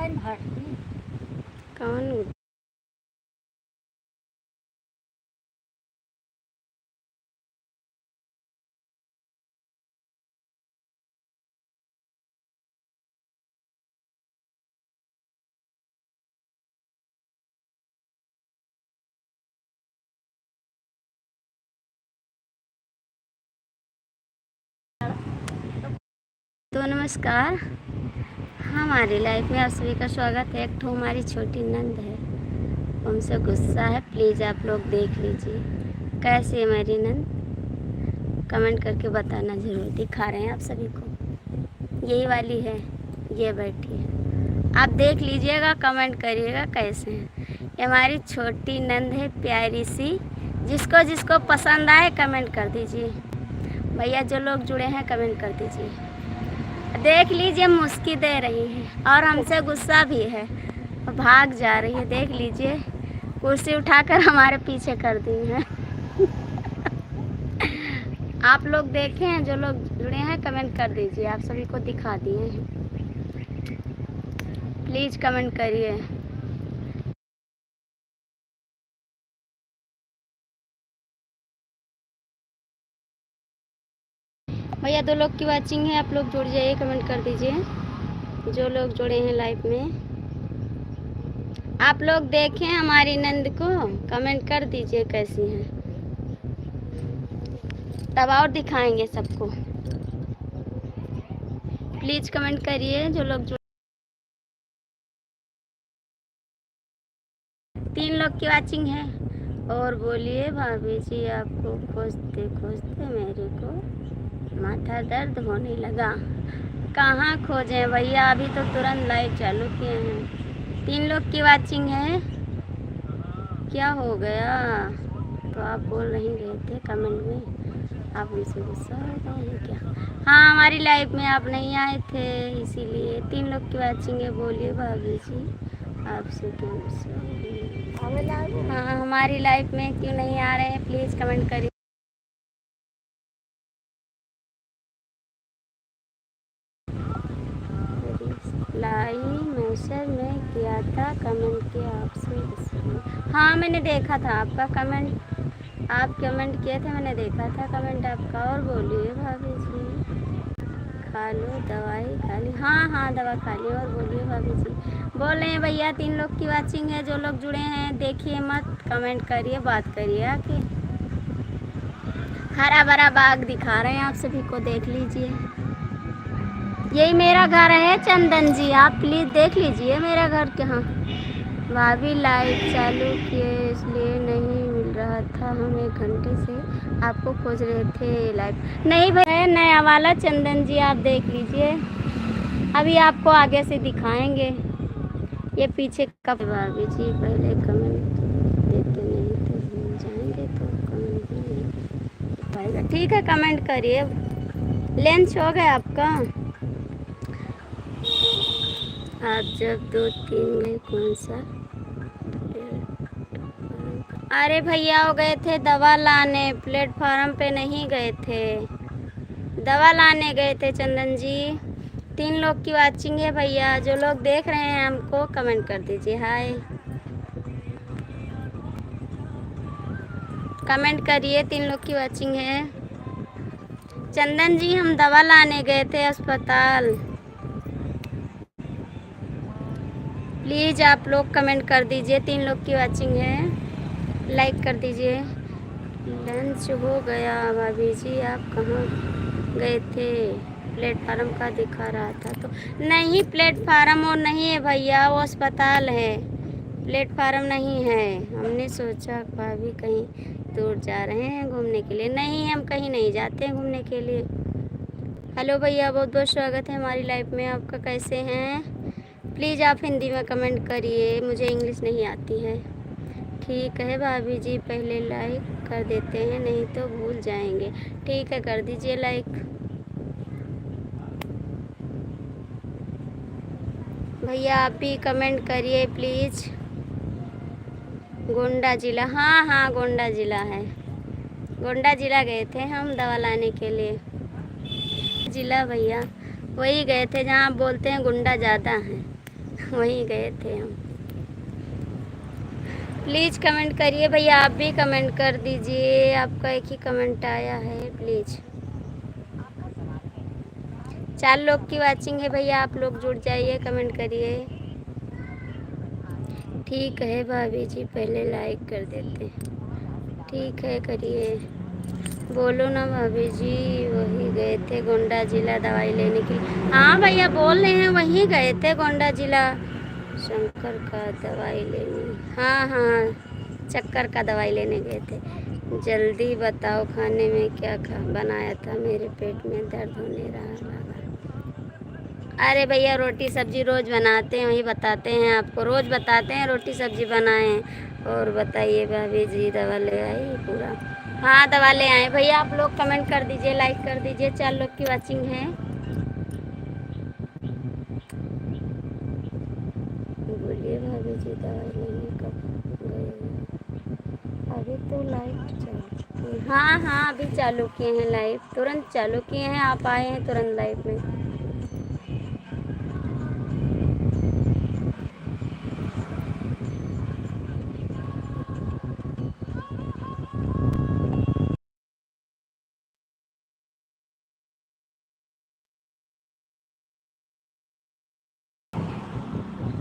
कौन? तो नमस्कार, हमारी लाइफ में आप सभी का स्वागत है। एक ठो हमारी छोटी नंद है, हमसे गुस्सा है। प्लीज़ आप लोग देख लीजिए कैसी है मेरी नंद, कमेंट करके बताना ज़रूर। दिखा रहे हैं आप सभी को, यही वाली है, ये बैठी है। आप देख लीजिएगा, कमेंट करिएगा कैसे हैं। ये हमारी छोटी नंद है, प्यारी सी। जिसको जिसको पसंद आए कमेंट कर दीजिए भैया। जो लोग जुड़े हैं कमेंट कर दीजिए। देख लीजिए, मुस्की दे रही है और हमसे गुस्सा भी है, भाग जा रही है। देख लीजिए, कुर्सी उठाकर हमारे पीछे कर दी है। आप लोग देखें हैं, जो लोग जुड़े हैं कमेंट कर दीजिए। आप सभी को दिखा दिए हैं, प्लीज़ कमेंट करिए। भैया 2 लोग की वाचिंग है, आप लोग जुड़ जाइए, कमेंट कर दीजिए। जो लोग जुड़े हैं लाइव में, आप लोग देखें हमारी नंद को, कमेंट कर दीजिए कैसी हैं। तब और दिखाएंगे सबको। प्लीज़ कमेंट करिए जो लोग जुड़े। 3 लोग की वाचिंग है। और बोलिए भाभी जी, आपको खोजते खोजते मेरे को माथा दर्द होने लगा। कहाँ खोजें भैया, अभी तो तुरंत लाइव चालू किए हैं। 3 लोग की वाचिंग है। क्या हो गया? तो आप बोल नहीं रहे थे कमेंट में, आप हमसे गुस्सा हो गए हैं क्या? हाँ, हमारी लाइव में आप नहीं आए थे, इसीलिए 3 लोग की वाचिंग है। बोलिए भाभी जी, आपसे क्यों गुस्सा हो गए? हाँ, हमारी लाइव में क्यों नहीं आ रहे हैं, प्लीज़ कमेंट करिए। लाइव मैसेज में किया था, कमेंट किया आपसे। हाँ, मैंने देखा था आपका कमेंट, आप कमेंट किए थे, मैंने देखा था कमेंट आपका। और बोलिए भाभी जी, खा लो दवाई, खा ली? हाँ हाँ, दवा खा ली। और बोलिए भाभी जी। बोल रहे हैं भैया 3 लोग की वाचिंग है। जो लोग जुड़े हैं देखिए मत, कमेंट करिए, बात करिए आके। हरा भरा बाग दिखा रहे हैं आप सभी को, देख लीजिए। यही मेरा घर है चंदन जी, आप प्लीज़ देख लीजिए मेरा घर कहाँ। भाभी लाइव चालू किए इसलिए नहीं मिल रहा था, हम 1 घंटे से आपको खोज रहे थे लाइव। नहीं भाई, नया वाला चंदन जी, आप देख लीजिए, अभी आपको आगे से दिखाएंगे। ये पीछे कब? भाभी जी पहले कमेंट देते नहीं तो भूल जाएंगे, तो कमेंट भी नहीं पाएगा। ठीक है, कमेंट करिए। लंच हो गया आपका? आप जब 2-3 गए, कौन सा? अरे भैया हो गए थे दवा लाने, प्लेटफार्म पे नहीं गए थे, दवा लाने गए थे चंदन जी। 3 लोग की वाचिंग है भैया। जो लोग देख रहे हैं हमको कमेंट कर दीजिए हाय, कमेंट करिए। 3 लोग की वाचिंग है। चंदन जी हम दवा लाने गए थे अस्पताल, प्लीज़ आप लोग कमेंट कर दीजिए। 3 लोग की वाचिंग है, लाइक कर दीजिए। लंच हो गया भाभी जी, आप कहाँ गए थे? प्लेटफार्म का दिखा रहा था तो। नहीं, प्लेटफार्म और नहीं है भैया, वो अस्पताल है, प्लेटफार्म नहीं है। हमने सोचा भाभी कहीं दूर जा रहे हैं घूमने के लिए। नहीं, हम कहीं नहीं जाते हैं घूमने के लिए। हेलो भैया, बहुत बहुत स्वागत है हमारी लाइफ में आपका। कैसे हैं? प्लीज़ आप हिंदी में कमेंट करिए, मुझे इंग्लिश नहीं आती है। ठीक है भाभी जी, पहले लाइक कर देते हैं, नहीं तो भूल जाएंगे। ठीक है, कर दीजिए लाइक। भैया आप भी कमेंट करिए प्लीज़। गोंडा ज़िला? हाँ हाँ, गोंडा ज़िला है। गोंडा ज़िला गए थे हम दवा लाने के लिए। ज़िला भैया वही गए थे जहाँ आप बोलते हैं गुंडा ज़्यादा हैं। वहीं गए थे हम। प्लीज़ कमेंट करिए भैया, आप भी कमेंट कर दीजिए। आपका एक ही कमेंट आया है, प्लीज़। 4 लोग की वाचिंग है भैया, आप लोग जुड़ जाइए, कमेंट करिए। ठीक है भाभी जी, पहले लाइक कर देते। ठीक है, करिए। बोलो ना भाभी जी। वही गए थे गोंडा जिला दवाई लेने के लिए। हाँ भैया बोल रहे हैं, वहीं गए थे गोंडा जिला शंकर का दवाई लेने। हाँ हाँ, चक्कर का दवाई लेने गए थे। जल्दी बताओ खाने में क्या बनाया था, मेरे पेट में दर्द होने लगा। अरे भैया रोटी सब्जी रोज़ बनाते हैं, वही बताते हैं आपको, रोज़ बताते हैं रोटी सब्जी बनाएं। और बताइए भाभी जी, दवा ले आई पूरा? हाँ दवा ले आए भैया। आप लोग कमेंट कर दीजिए, लाइक कर दीजिए। 4 लोग की वाचिंग है। बोलिए भाभी जी, दवाई लेने कब गए? अभी तो लाइव चालू। हाँ हाँ, अभी चालू किए हैं लाइव, तुरंत चालू किए हैं। आप आए हैं तुरंत लाइव में।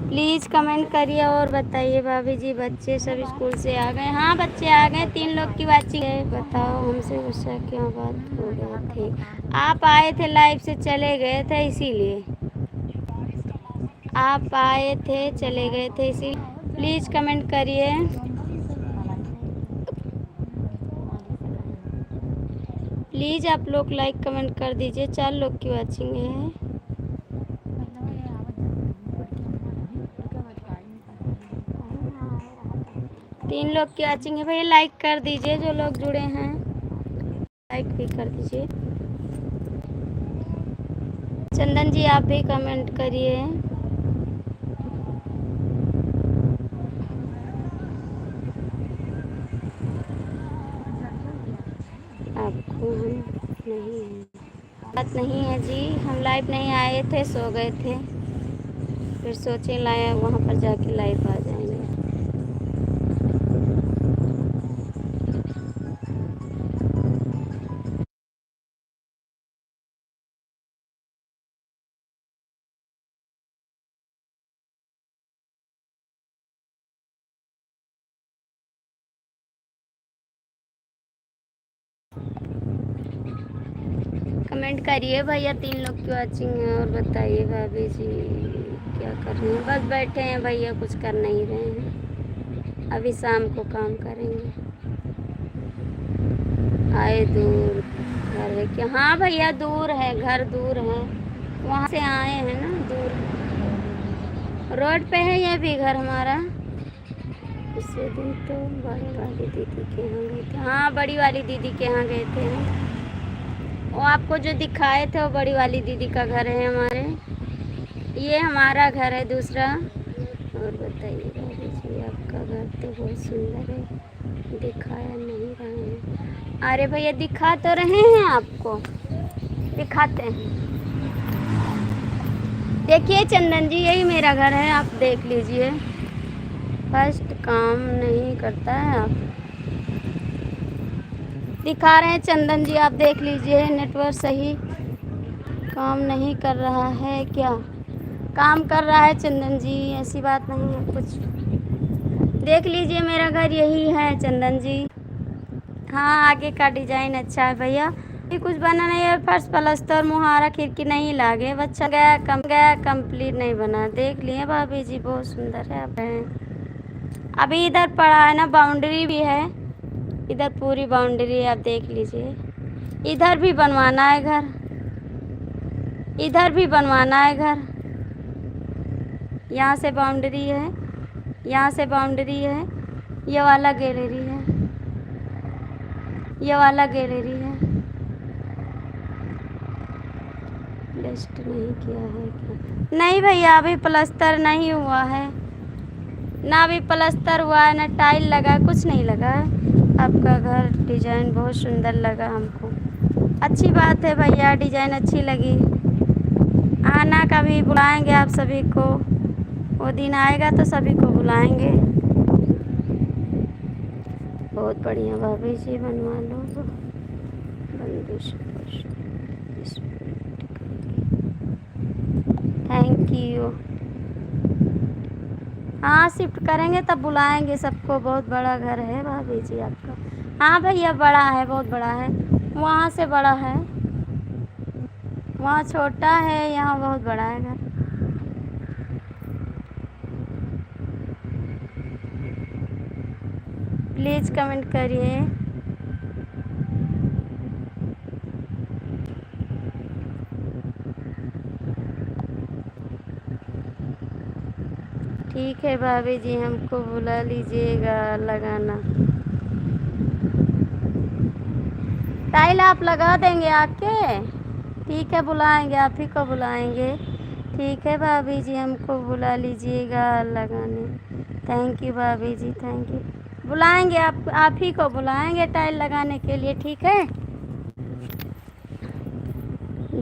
प्लीज़ कमेंट करिए और बताइए भाभी जी, बच्चे सब स्कूल से आ गए? हाँ बच्चे आ गए, 3 लोग की वाचिंग है। बताओ हमसे गुस्सा क्यों बात हो गई थी? आप आए थे लाइव से चले गए थे, इसीलिए। आप आए थे चले गए थे, इसी। प्लीज़ कमेंट करिए। प्लीज़ आप लोग लाइक कमेंट कर दीजिए। 4 लोग की वाचिंग है। तीन लोग की वाचिंग है भैया, लाइक कर दीजिए जो लोग जुड़े हैं, लाइक भी कर दीजिए। चंदन जी आप भी कमेंट करिए। आपको हम नहीं है बात नहीं है जी, हम लाइव नहीं आए थे, सो गए थे। फिर सोचे लाए वहाँ पर जाके लाइव आ जाएंगे। कमेंट करिए भैया, 3 लोग की वाचिंग है। और बताइए भाभी जी क्या कर रहे हैं? बस बैठे हैं भैया, कुछ कर नहीं रहे हैं, अभी शाम को काम करेंगे। आए दूर घर है क्या? हाँ भैया दूर है, घर दूर है, वहाँ से आए हैं ना, दूर। रोड पे है ये भी घर हमारा। पिछले दिन तो बड़ी वाली दीदी के यहाँ गए थे। हाँ बड़ी वाली दीदी के यहाँ गए थे हम। वो आपको जो दिखाए थे वो बड़ी वाली दीदी का घर है हमारे। ये हमारा घर है दूसरा। और बताइए भाभी जी, आपका घर तो बहुत सुंदर है, दिखाया नहीं रहे हैं। अरे भैया दिखा तो रहे हैं आपको, दिखाते हैं। देखिए चंदन जी, यही मेरा घर है, आप देख लीजिए। फर्स्ट काम नहीं करता है, आप दिखा रहे हैं चंदन जी, आप देख लीजिए। नेटवर्क सही काम नहीं कर रहा है क्या? काम कर रहा है चंदन जी, ऐसी बात नहीं है कुछ। देख लीजिए मेरा घर यही है चंदन जी। हाँ आगे का डिजाइन अच्छा है भैया, ये कुछ बना नहीं है। फर्श प्लास्टर मुहारा खिड़की नहीं लागे, बच्चा गया कंप्लीट नहीं बना। देख लिए भाभी जी, बहुत सुंदर है। अब अभी इधर पड़ा है ना, बाउंड्री भी है इधर, पूरी बाउंड्री आप देख लीजिए। इधर भी बनवाना है घर, इधर भी बनवाना है घर। यहाँ से बाउंड्री है, यहाँ से बाउंड्री है, ये वाला गैलरी है, ये वाला गैलरी है। प्लास्टर नहीं किया है क्या? नहीं भैया अभी प्लास्टर नहीं हुआ है ना, अभी प्लास्टर हुआ है ना, टाइल लगा, कुछ नहीं लगा है। आपका घर डिजाइन बहुत सुंदर लगा हमको। अच्छी बात है भैया, डिजाइन अच्छी लगी। आना कभी, बुलाएंगे आप सभी को। वो दिन आएगा तो सभी को बुलाएंगे। बहुत बढ़िया भाभी जी, बनवा लो तो बंदिश। Thank you. हाँ शिफ्ट करेंगे तब बुलाएंगे सबको। बहुत बड़ा घर है भाभी जी आपका। हाँ भैया बड़ा है, बहुत बड़ा है। वहाँ से बड़ा है, वहाँ छोटा है, यहाँ बहुत बड़ा है घर। प्लीज़ कमेंट करिए। ठीक है भाभी जी, हमको बुला लीजिएगा लगाना। टाइल आप लगा देंगे आके? ठीक है बुलाएंगे, आप ही को बुलाएंगे। ठीक है भाभी जी, हमको बुला लीजिएगा लगाने। थैंक यू भाभी जी, थैंक यू। बुलाएंगे, आप ही को बुलाएंगे टाइल लगाने के लिए, ठीक है।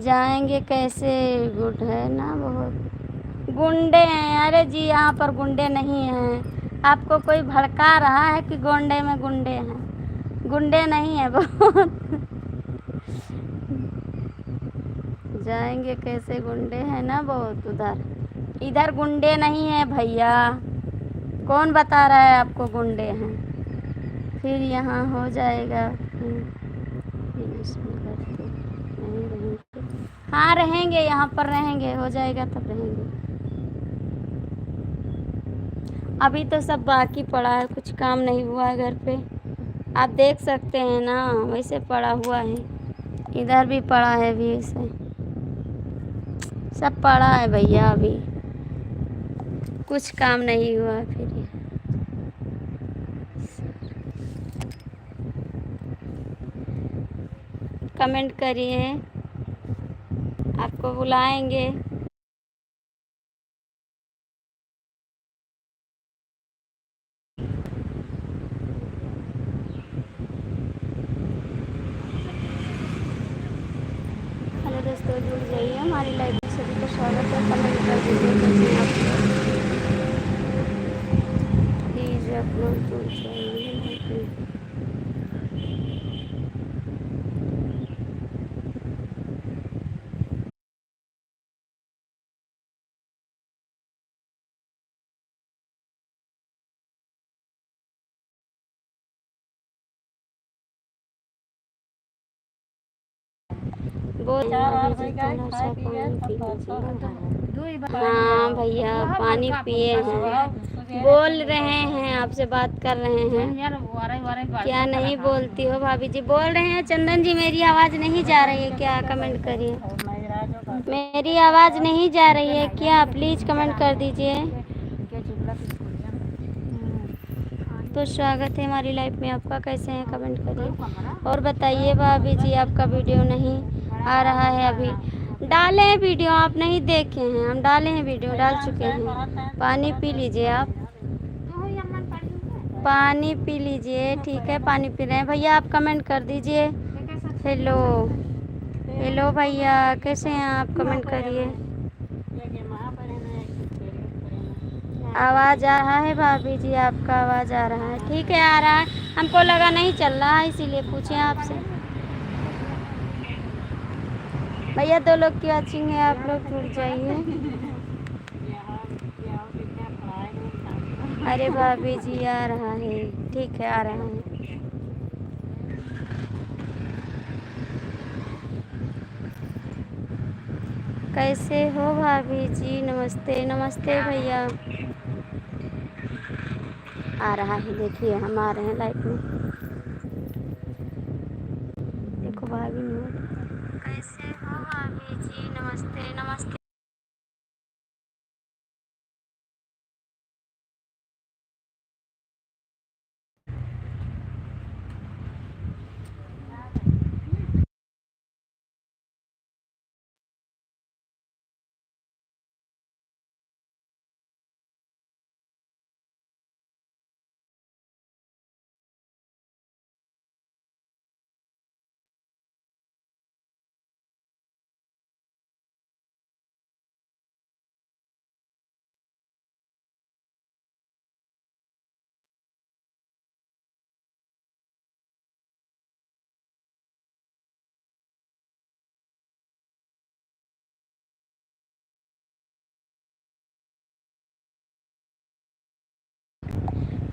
जाएंगे कैसे? गुड है ना बहुत। गुंडे हैं? अरे जी यहाँ पर गुंडे नहीं हैं। आपको कोई भड़का रहा है कि गोंडे में गुंडे हैं। गुंडे नहीं है बहुत। जाएंगे कैसे? गुंडे हैं ना बहुत उधर। इधर गुंडे नहीं है भैया। कौन बता रहा है आपको गुंडे हैं? फिर यहाँ हो जाएगा। इसमें करते नहीं रहेंगे। हाँ रहेंगे, यहाँ पर रहेंगे, हो जाएगा तब रहेंगे। अभी तो सब बाकी पड़ा है, कुछ काम नहीं हुआ है घर पे। आप देख सकते हैं ना, वैसे पड़ा हुआ है। इधर भी पड़ा है अभी, ऐसे सब पड़ा है भैया। अभी कुछ काम नहीं हुआ है फिर ये। कमेंट करिए, आपको बुलाएंगे। हेलो दोस्तों, जुड़ जाइए हमारी लाइव में, सभी का स्वागत है। कमेंट कर दीजिए कैसे हैं आप लोग। प्लीज़ आप लोग जुड़ जाइए। बहुत हाँ भैया पानी पिए हैं, बोल रहे हैं, आपसे बात कर रहे हैं। क्या नहीं बोलती हो भाभी जी? बोल रहे हैं चंदन जी, मेरी आवाज़ नहीं जा रही है क्या? कमेंट करिए। मेरी आवाज़ नहीं जा रही है क्या? प्लीज़ कमेंट कर दीजिए। तो स्वागत है हमारी लाइफ में आपका। कैसे हैं? कमेंट करिए और बताइए। भाभी जी आपका वीडियो नहीं आ रहा है अभी। डाले हैं वीडियो, आप नहीं देखे हैं? हम डाले हैं वीडियो, डाल चुके हैं। पानी पी लीजिए आप, पानी पी लीजिए। ठीक है पानी पी रहे हैं भैया, आप कमेंट कर दीजिए। हेलो हेलो भैया, कैसे हैं आप? कमेंट करिए। आवाज़ आ रहा है भाभी जी? आपका आवाज़ आ रहा है? ठीक है आ रहा है। हमको लगा नहीं चल रहा है, इसीलिए पूछे आपसे। भैया 2 लोग की वॉचिंग है, आप लोग जुड़ जाइए। अरे भाभी जी आ रहा है, ठीक है आ रहा है। कैसे हो भाभी जी? नमस्ते नमस्ते भैया। आ रहा है, देखिए हम आ रहे हैं लाइफ में। देखो भाभी कैसे हो भाभी जी? नमस्ते नमस्ते।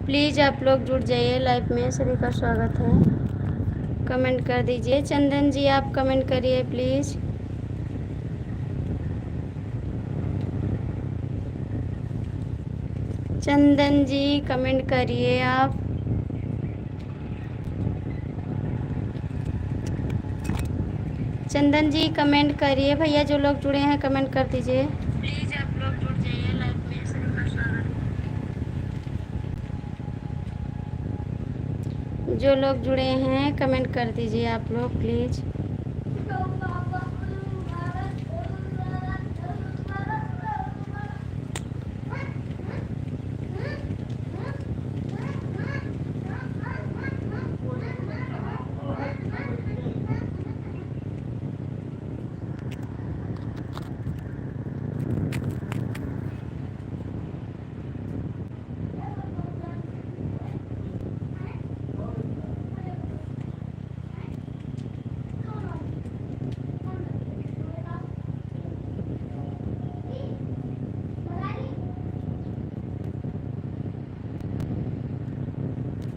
प्लीज़ आप लोग जुड़ जाइए लाइव में, सभी का स्वागत है। कमेंट कर दीजिए। चंदन जी आप कमेंट करिए प्लीज़। चंदन जी कमेंट करिए आप। चंदन जी कमेंट करिए। भैया जो लोग जुड़े हैं कमेंट कर दीजिए। प्लीज़ आप लोग जुड़ जाइए लाइव में, सभी का स्वागत है। जो लोग जुड़े हैं कमेंट कर दीजिए आप लोग प्लीज़।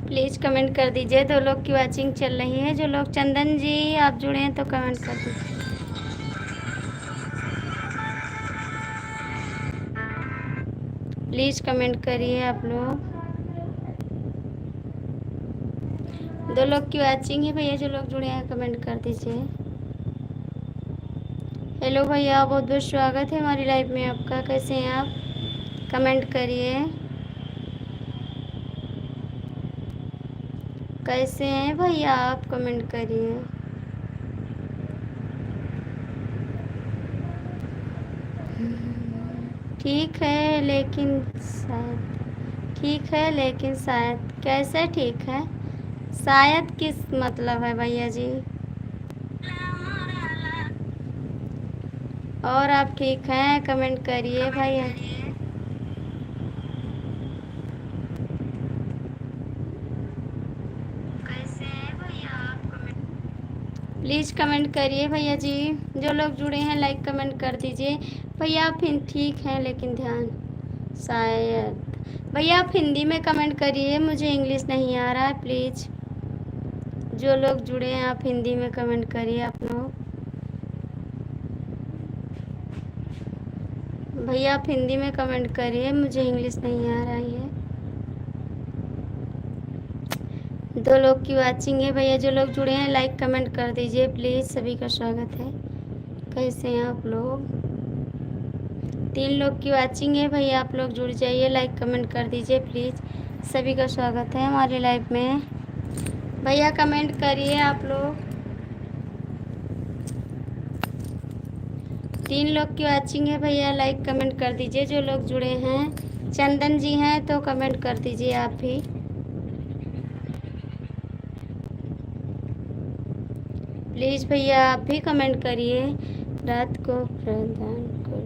प्लीज़ कमेंट कर दीजिए। 2 लोग की वॉचिंग चल रही है। जो लोग चंदन जी आप जुड़े हैं तो कमेंट कर दीजिए। प्लीज़ कमेंट करिए आप लोग। 2 लोग की वॉचिंग है भैया। जो लोग जुड़े हैं कमेंट कर दीजिए। हेलो भैया, बहुत बहुत स्वागत है हमारी लाइव में आपका। कैसे हैं आप? कमेंट करिए। कैसे हैं भैया आप? कमेंट करिए। ठीक है लेकिन शायद, ठीक है लेकिन शायद, कैसे ठीक है? शायद किस मतलब है भैया जी? और आप ठीक हैं? कमेंट करिए भैया। कैसे हैं भैया आप? प्लीज़ कमेंट करिए भैया जी। जो लोग जुड़े हैं लाइक कमेंट कर दीजिए। भैया आप ठीक हैं लेकिन ध्यान, शायद। भैया आप हिंदी में कमेंट करिए, मुझे इंग्लिश नहीं आ रहा है। प्लीज़ जो लोग जुड़े हैं आप हिंदी में कमेंट करिए आप लोग। भैया आप हिंदी में कमेंट करिए, मुझे इंग्लिश नहीं आ रही है। 2 लोग की वॉचिंग है भैया। जो लोग जुड़े हैं लाइक कमेंट कर दीजिए प्लीज़, सभी का स्वागत है। कैसे हैं आप लोग? 3 लोग की वॉचिंग है भैया। आप लोग जुड़ जाइए, लाइक कमेंट कर दीजिए प्लीज़, सभी का स्वागत है हमारी लाइव में। भैया कमेंट करिए आप लोग। 3 लोग की वॉचिंग है भैया। लाइक कमेंट कर दीजिए जो लोग जुड़े हैं। चंदन जी हैं तो कमेंट कर दीजिए आप भी। प्लीज़ भैया आप भी कमेंट करिए। रात को प्रदान कर,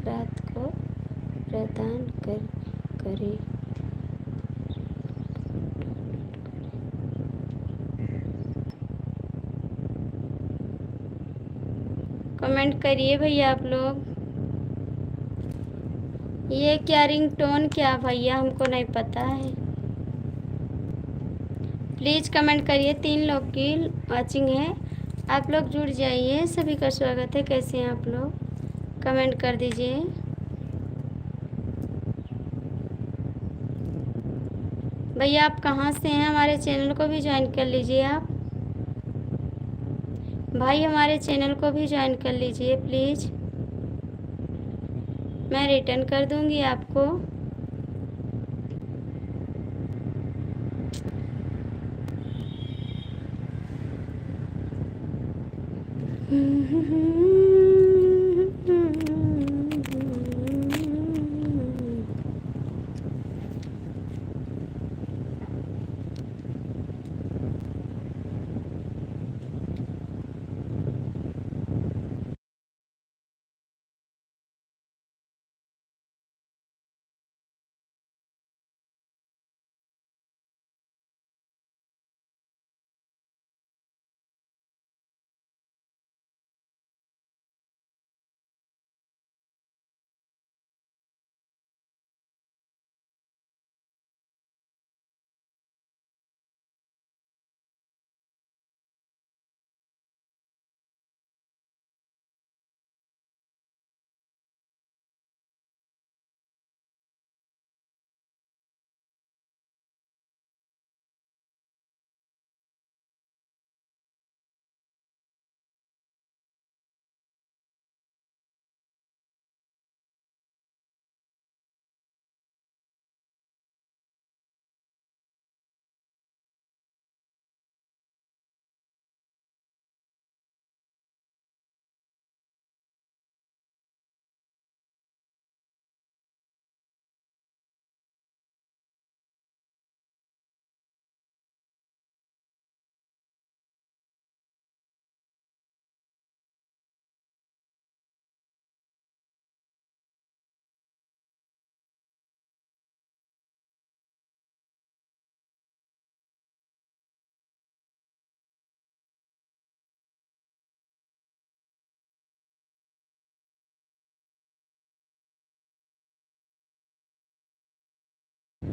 रात को प्रदान कर करे। कमेंट करिए भैया आप लोग। ये क्या रिंगटोन क्या भैया, हमको नहीं पता है। प्लीज़ कमेंट करिए। 3 लोग की वॉचिंग है। आप लोग जुड़ जाइए, सभी का स्वागत है। कैसे हैं आप लोग? कमेंट कर दीजिए। भैया आप कहाँ से हैं? हमारे चैनल को भी ज्वाइन कर लीजिए आप। भाई हमारे चैनल को भी ज्वाइन कर लीजिए प्लीज़। मैं रिटर्न कर दूँगी आपको।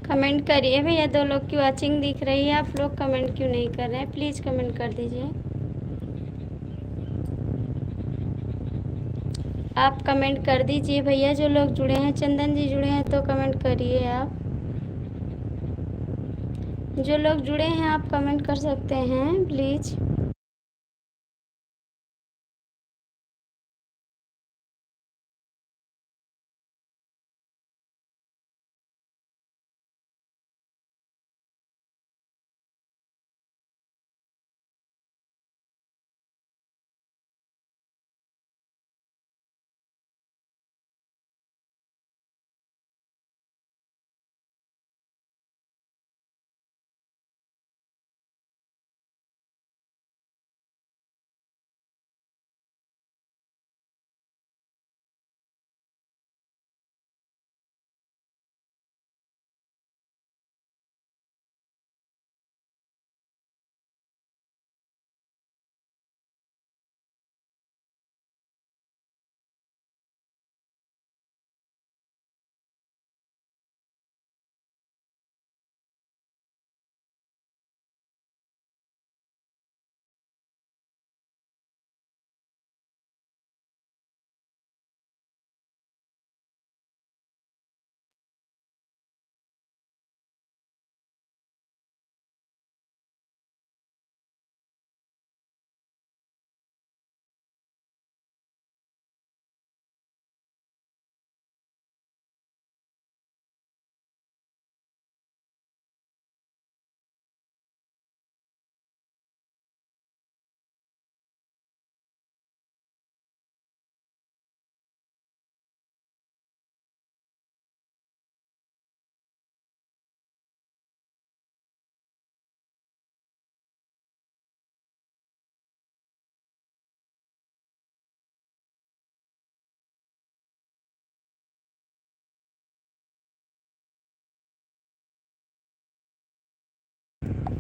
कमेंट करिए भैया, 2 लोग की वॉचिंग दिख रही है, आप लोग कमेंट क्यों नहीं कर रहे हैं? प्लीज़ कमेंट कर दीजिए। आप कमेंट कर दीजिए भैया, जो लोग जुड़े हैं। चंदन जी जुड़े हैं तो कमेंट करिए आप। जो लोग जुड़े हैं आप कमेंट कर सकते हैं प्लीज़।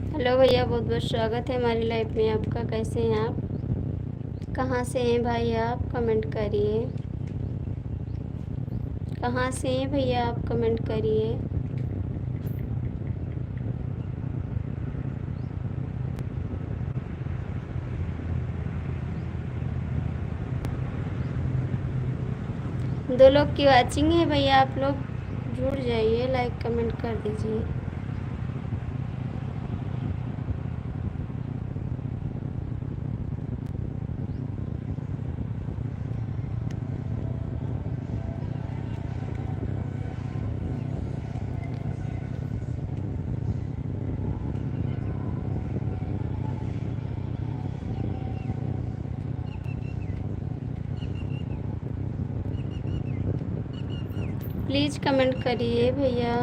हेलो भैया, बहुत बहुत स्वागत है हमारी लाइफ में आपका। कैसे हैं आप? कहाँ से हैं भाई आप? कमेंट करिए। कहाँ से हैं भैया आप? कमेंट करिए। दो लोग की वॉचिंग है भैया, आप लोग जुड़ जाइए, लाइक कमेंट कर दीजिए। प्लीज़ कमेंट करिए भैया।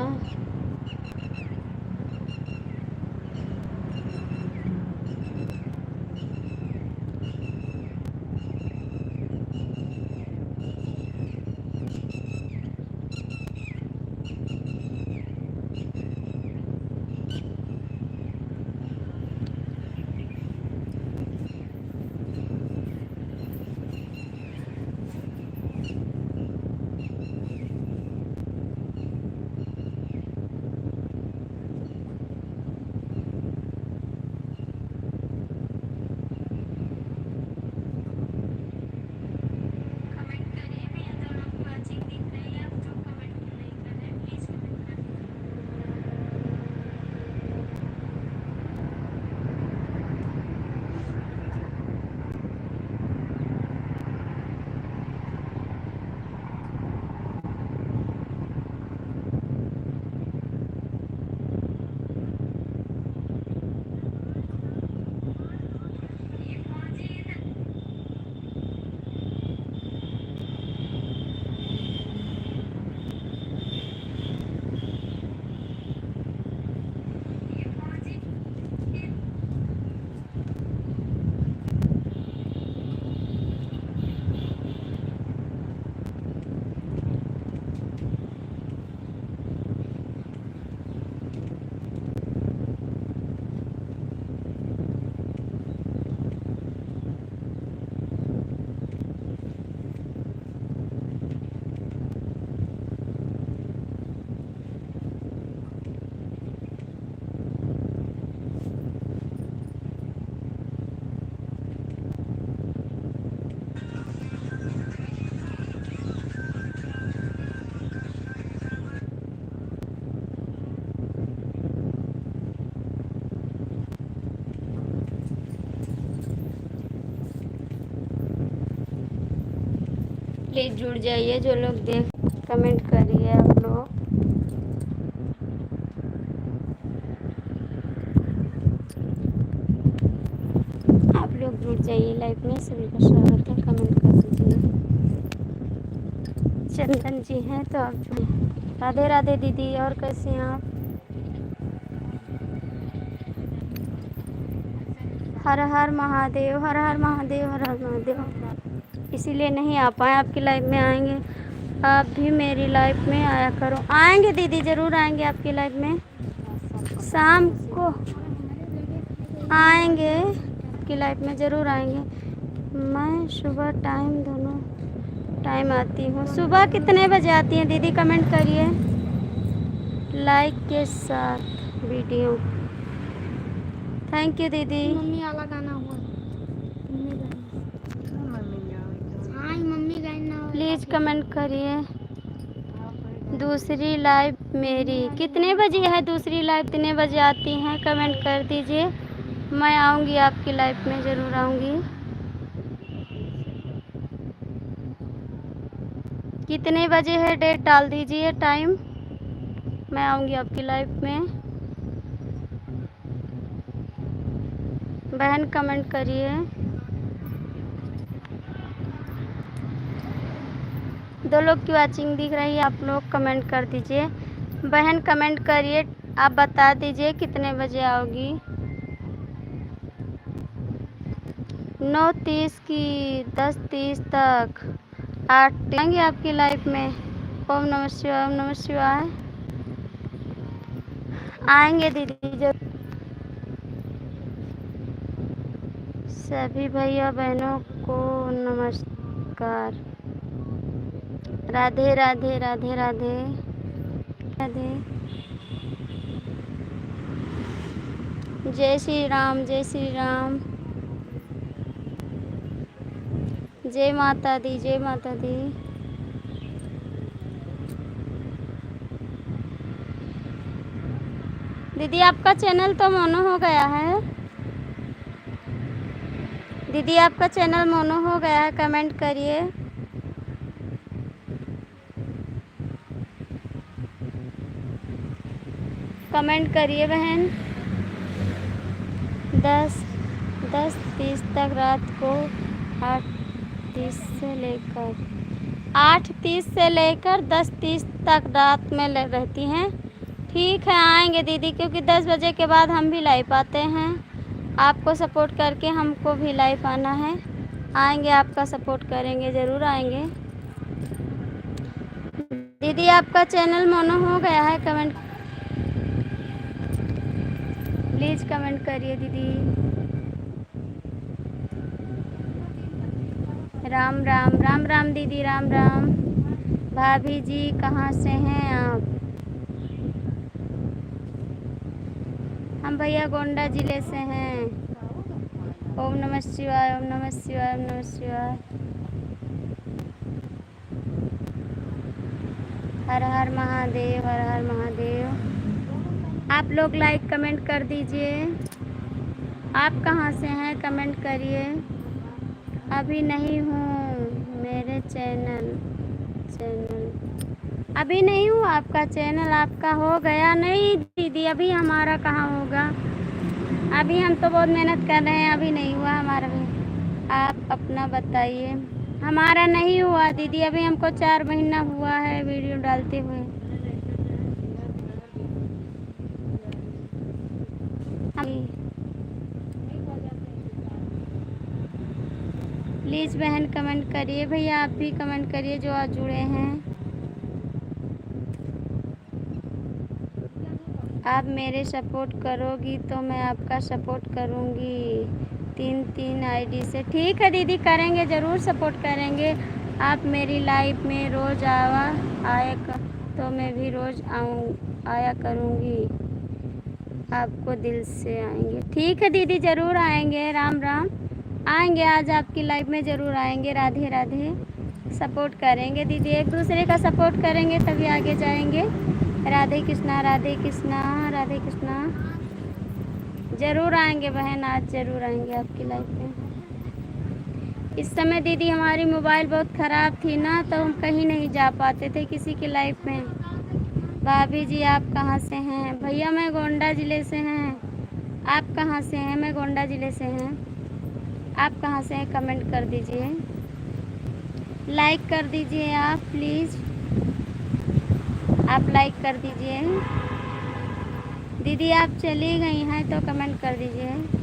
प्लीज़ जुड़ जाइए, जो लोग देख कमेंट करिए आप लोग। आप लोग जुड़ जाइए लाइव में, सभी का स्वागत है, कमेंट कर दीजिए। चंदन जी हैं तो आप जुड़े। राधे राधे दीदी, और कैसे हैं आप? हर हर महादेव, हर हर महादेव, हर हर महादेव। इसीलिए नहीं आ पाए आपकी लाइव में। आएंगे आप भी मेरी लाइव में आया करो। आएंगे दीदी, ज़रूर आएंगे आपकी लाइव में, शाम को आएंगे आपकी लाइव में, ज़रूर आएंगे। मैं सुबह टाइम दोनों टाइम आती हूँ। सुबह कितने बजे आती हैं दीदी, कमेंट करिए लाइक के साथ वीडियो। थैंक यू दीदी। मम्मी वाला गाना हुआ, मम्मी गाना प्लीज़ कमेंट करिए। दूसरी लाइव मेरी कितने बजे है? दूसरी लाइव कितने बजे आती हैं, कमेंट कर दीजिए। मैं आऊँगी आपकी लाइव में, ज़रूर आऊँगी। कितने बजे है डेट डाल दीजिए, टाइम, मैं आऊँगी आपकी लाइव में। बहन कमेंट करिए। दो लोग की वाचिंग दिख रही है, आप लोग कमेंट कर दीजिए। बहन कमेंट करिए, आप बता दीजिए कितने बजे आओगी। 9:30 की 10:30 तक 8 आएंगे आपकी लाइफ में। ओम नमः शिवाय, ओम नमः शिवाय। आएंगे दीदी जब। सभी भैया बहनों को नमस्कार। राधे राधे राधे राधे राधे। जय श्री राम, जय श्री राम। जय माता दी, जय माता दी। दीदी आपका चैनल तो मोनो हो गया है। दीदी आपका चैनल मोनो हो गया है, कमेंट करिए। कमेंट करिए बहन। 10:30 तक रात को 8:30 से लेकर 8:30 से लेकर 10:30 तक रात में रहती हैं। ठीक है, आएंगे दीदी, क्योंकि 10 बजे के बाद हम भी लाइव आते हैं। आपको सपोर्ट करके हमको भी लाइव आना है। आएंगे, आपका सपोर्ट करेंगे, ज़रूर आएंगे। दीदी आपका चैनल मोनो हो गया है, कमेंट प्लीज़ कमेंट करिए दीदी। राम राम, राम राम दीदी, राम राम। भाभी जी कहाँ से हैं आप? हम भैया गोंडा ज़िले से हैं। ओम नमः शिवाय, ओम नमः शिवाय, ओम नमः शिवाय। हर हर महादेव, हर हर महादेव। आप लोग लाइक कमेंट कर दीजिए। आप कहाँ से हैं, कमेंट करिए। अभी नहीं हूँ मेरे चैनल अभी नहीं हूँ आपका चैनल। आपका हो गया? नहीं दीदी, अभी हमारा कहाँ होगा। अभी हम तो बहुत मेहनत कर रहे हैं, अभी नहीं हुआ हमारा भी। आप अपना बताइए। हमारा नहीं हुआ दीदी, अभी हमको 4 महीना हुआ है वीडियो डालते हुए। प्लीज़ बहन कमेंट करिए। भैया आप भी कमेंट करिए जो आज जुड़े हैं। आप मेरे सपोर्ट करोगी तो मैं आपका सपोर्ट करूँगी। 3 आईडी से। ठीक है दीदी, करेंगे, ज़रूर सपोर्ट करेंगे। आप मेरी लाइफ में रोज़ आया तो मैं भी रोज़ आया करूँगी। आपको दिल से आएंगे। ठीक है दीदी, ज़रूर आएंगे। राम राम। आएंगे, आज आपकी लाइफ में ज़रूर आएंगे। राधे राधे। सपोर्ट करेंगे दीदी, एक दूसरे का सपोर्ट करेंगे तभी आगे जाएंगे। राधे कृष्णा, राधे कृष्णा, राधे कृष्णा। ज़रूर आएंगे बहन, आज ज़रूर आएंगे आपकी लाइफ में। इस समय दीदी हमारी मोबाइल बहुत ख़राब थी ना, तो हम कहीं नहीं जा पाते थे किसी की लाइफ में। भाभी जी आप कहाँ से हैं? भैया मैं गोंडा ज़िले से हैं। आप कहाँ से हैं? मैं गोंडा ज़िले से हैं। आप कहाँ से हैं? कमेंट कर दीजिए, लाइक कर दीजिए आप प्लीज़, आप लाइक कर दीजिए। दीदी आप चली गई हैं तो कमेंट कर दीजिए।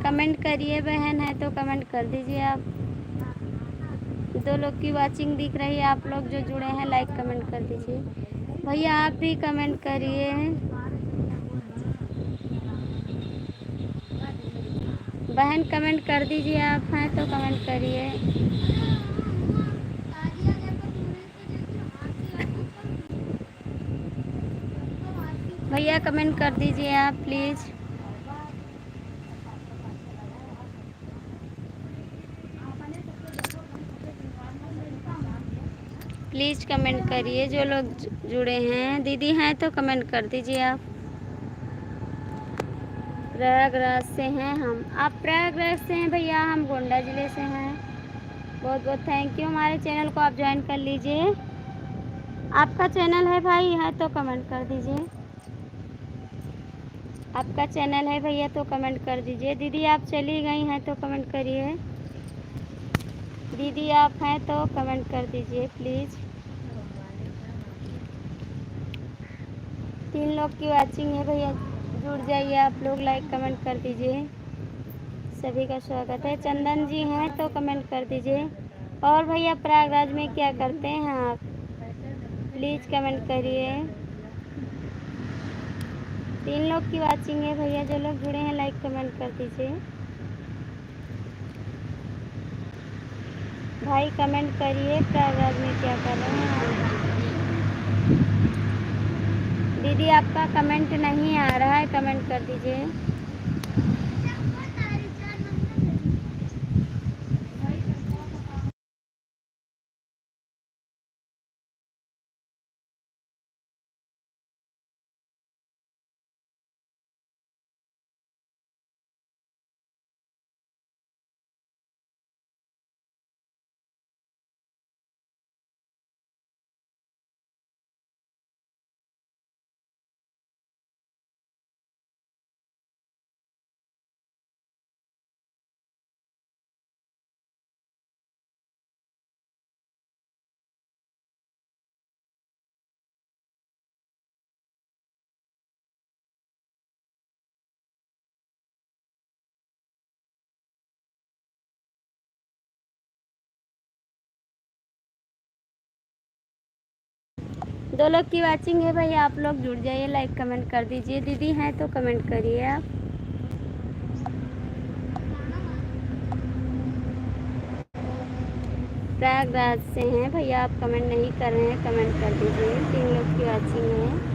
कमेंट करिए, बहन है तो कमेंट कर दीजिए आप। 2 लोग की वाचिंग दिख रही है, आप लोग जो जुड़े हैं लाइक कमेंट कर दीजिए। भैया आप भी कमेंट करिए। बहन कमेंट कर दीजिए, आप हैं तो कमेंट करिए। भैया कमेंट कर दीजिए आप प्लीज़। प्लीज़ कमेंट करिए जो लोग जुड़े हैं। दीदी हैं तो कमेंट कर दीजिए आप। प्रयागराज से हैं हम। आप प्रयागराज से हैं भैया, हम गोंडा ज़िले से हैं। बहुत बहुत थैंक यू। हमारे चैनल को आप ज्वाइन कर लीजिए। आपका चैनल है भाई, है तो कमेंट कर दीजिए। आपका चैनल है भैया तो कमेंट कर दीजिए। दीदी आप चली गई हैं तो कमेंट करिए। दीदी आप हैं तो कमेंट कर दीजिए प्लीज़। 3 लोग की वाचिंग है भैया, जुड़ जाइए आप लोग, लाइक कमेंट कर दीजिए। सभी का स्वागत है। चंदन जी हैं तो कमेंट कर दीजिए। और भैया प्रयागराज में क्या करते हैं आप? प्लीज़ कमेंट करिए। 3 लोग की वाचिंग है भैया, जो लोग जुड़े हैं लाइक कमेंट कर दीजिए। भाई कमेंट करिए, प्रयागराज में क्या कर रहे हैं आप? दीदी आपका कमेंट नहीं आ रहा है, कमेंट कर दीजिए। दो लोग की वाचिंग है भैया, आप लोग जुड़ जाइए, लाइक कमेंट कर दीजिए। दीदी हैं तो कमेंट करिए आप। प्रयागराज से हैं भैया, आप कमेंट नहीं कर रहे हैं, कमेंट कर दीजिए। 3 लोग की वाचिंग है।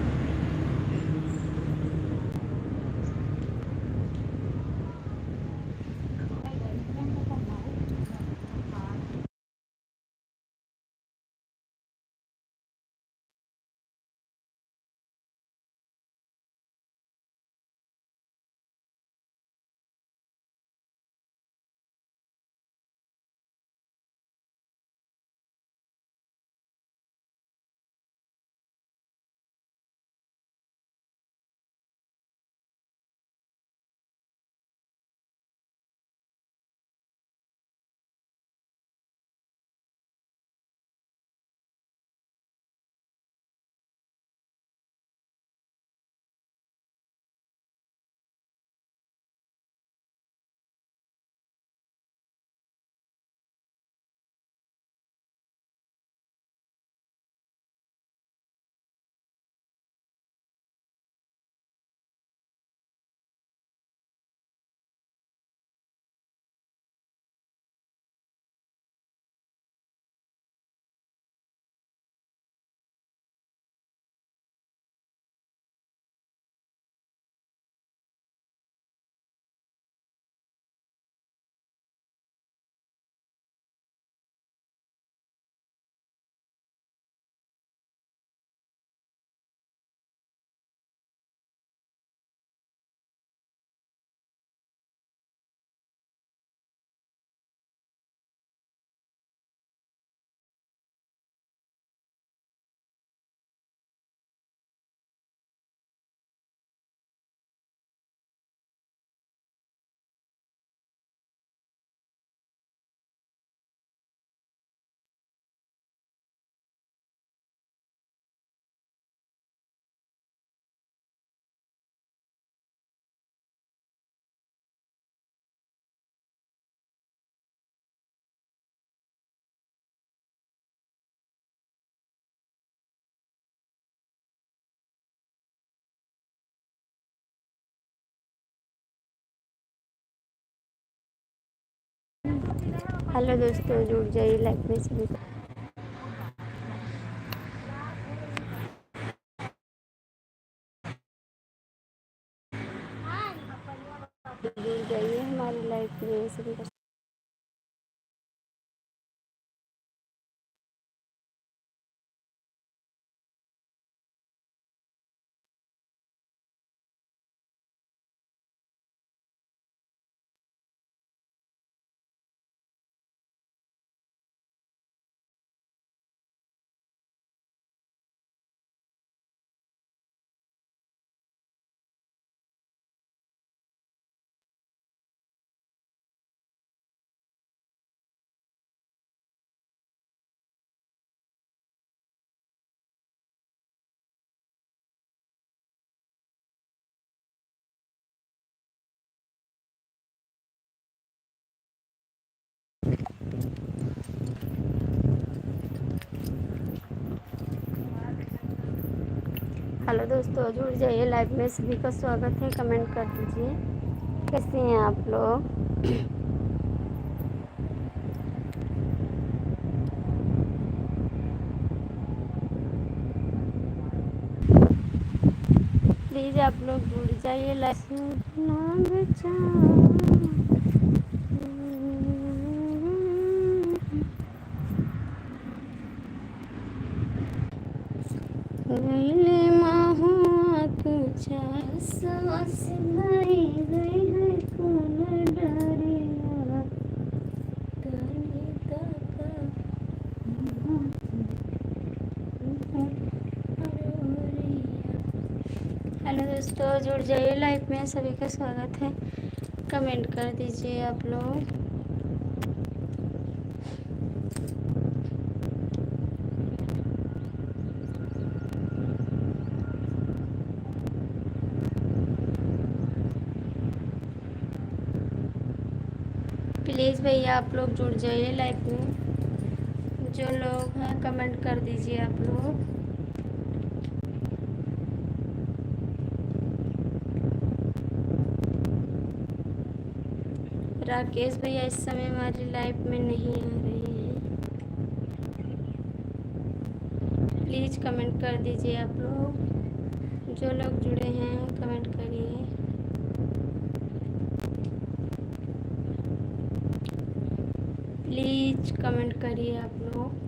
हेलो दोस्तों, जुड़ जाइए लाइक में सभी जुड़ जाइए हमारी लाइफ में सभी का। हेलो दोस्तों, जुड़ जाइए लाइव में सभी का स्वागत है। कमेंट कर दीजिए कैसे हैं आप लोग। प्लीज़ आप लोग जुड़ जाइए लाइव गईले माहुआ तुझा सवास भई गई है कौन डरिया तनी तका हेलो दोस्तों, जुड़ जाइए लाइव में सभी का स्वागत है। कमेंट कर दीजिए आप लोग। प्लीज़ भैया आप लोग जुड़ जाइए लाइव में। जो लोग हैं कमेंट कर दीजिए आप लोग। राकेश भैया इस समय हमारी लाइव में नहीं आ रहे हैं। प्लीज़ कमेंट कर दीजिए आप लोग। जो लोग जुड़े हैं कमेंट करिए। प्लीज़ कमेंट करिए आप लोग।